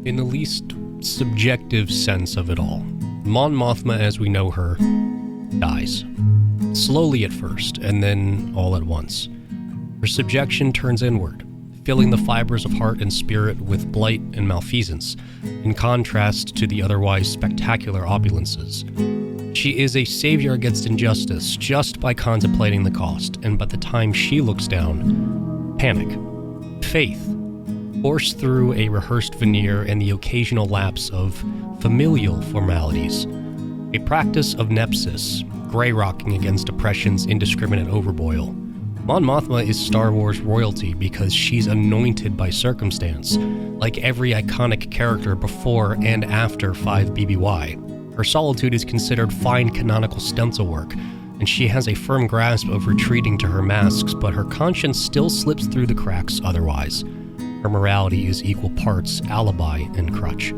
in the least subjective sense of it all. Mon Mothma, as we know her, dies. Slowly at first, and then all at once. Her subjection turns inward, filling the fibers of heart and spirit with blight and malfeasance, in contrast to the otherwise spectacular opulences. She is a savior against injustice just by contemplating the cost, and by the time she looks down, panic, faith, forced through a rehearsed veneer and the occasional lapse of familial formalities, a practice of nepsis, grey-rocking against oppression's indiscriminate overboil. Mon Mothma is Star Wars royalty because she's anointed by circumstance, like every iconic character before and after 5 BBY. Her solitude is considered fine canonical stencil work, and she has a firm grasp of retreating to her masks, but her conscience still slips through the cracks otherwise. Her morality is equal parts alibi and crutch.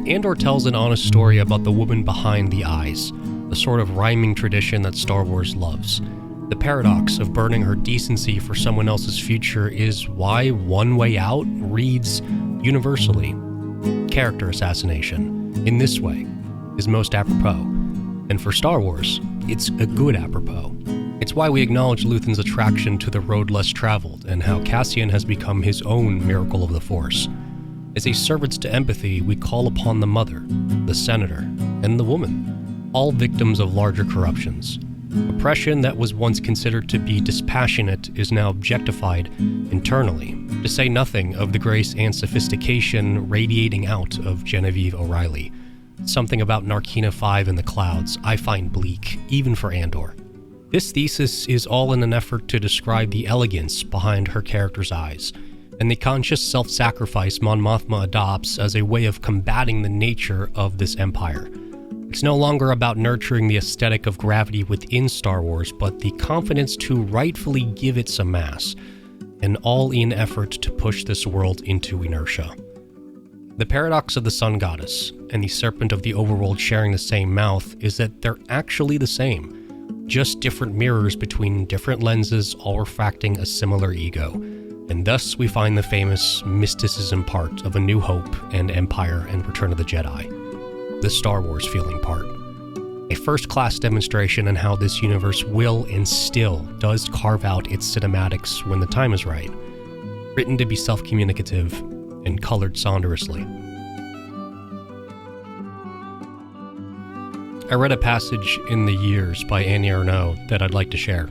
Andor tells an honest story about the woman behind the eyes, the sort of rhyming tradition that Star Wars loves. The paradox of burning her decency for someone else's future is why One Way Out reads universally. Character assassination, in this way, is most apropos. And for Star Wars, it's a good apropos. It's why we acknowledge Luthen's attraction to the road less traveled, and how Cassian has become his own miracle of the Force. As a servants to empathy, we call upon the mother, the senator, and the woman, all victims of larger corruptions. Oppression that was once considered to be dispassionate is now objectified internally, to say nothing of the grace and sophistication radiating out of Genevieve O'Reilly. Something about Narkina 5 in the clouds I find bleak, even for Andor. This thesis is all in an effort to describe the elegance behind her character's eyes, and the conscious self-sacrifice Mon Mothma adopts as a way of combating the nature of this empire. It's no longer about nurturing the aesthetic of gravity within Star Wars, but the confidence to rightfully give it some mass, an all-in effort to push this world into inertia. The paradox of the Sun Goddess and the Serpent of the Overworld sharing the same mouth is that they're actually the same, just different mirrors between different lenses all refracting a similar ego, and thus we find the famous mysticism part of A New Hope and Empire and Return of the Jedi, the Star Wars feeling part. A first-class demonstration in how this universe will and still does carve out its cinematics when the time is right, written to be self-communicative and colored sonorously. I read a passage in The Years by Annie Ernaux that I'd like to share.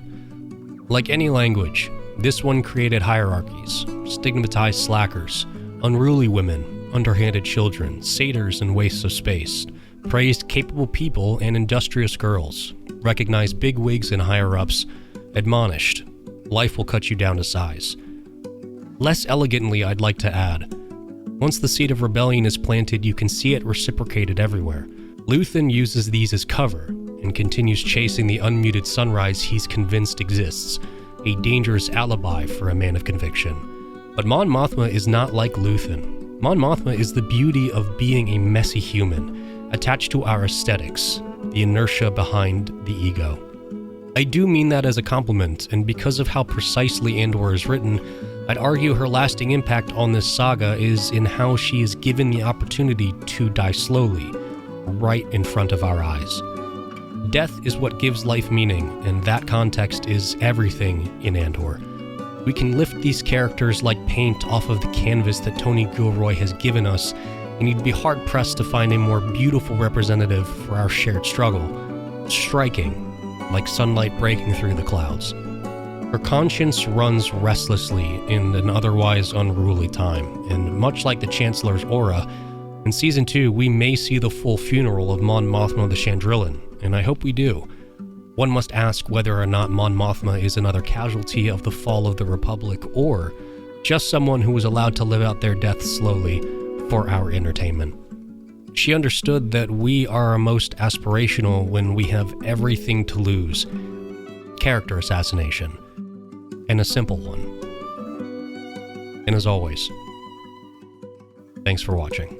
Like any language, this one created hierarchies, stigmatized slackers, unruly women, underhanded children, satyrs and wastes of space, praised capable people and industrious girls, recognized bigwigs and higher-ups, admonished, life will cut you down to size. Less elegantly, I'd like to add, once the seed of rebellion is planted, you can see it reciprocated everywhere. Luthen uses these as cover, and continues chasing the unmuted sunrise he's convinced exists, a dangerous alibi for a man of conviction. But Mon Mothma is not like Luthen. Mon Mothma is the beauty of being a messy human, attached to our aesthetics, the inertia behind the ego. I do mean that as a compliment, and because of how precisely Andor is written, I'd argue her lasting impact on this saga is in how she is given the opportunity to die slowly, right in front of our eyes. Death is what gives life meaning, and that context is everything in Andor. We can lift these characters like paint off of the canvas that Tony Gilroy has given us, and you'd be hard-pressed to find a more beautiful representative for our shared struggle. Striking, like sunlight breaking through the clouds. Her conscience runs restlessly in an otherwise unruly time, and much like the Chancellor's aura, in Season 2 we may see the full funeral of Mon Mothma the Chandrillan, and I hope we do. One must ask whether or not Mon Mothma is another casualty of the fall of the Republic, or just someone who was allowed to live out their death slowly for our entertainment. She understood that we are most aspirational when we have everything to lose. Character assassination. And a simple one. And as always, thanks for watching.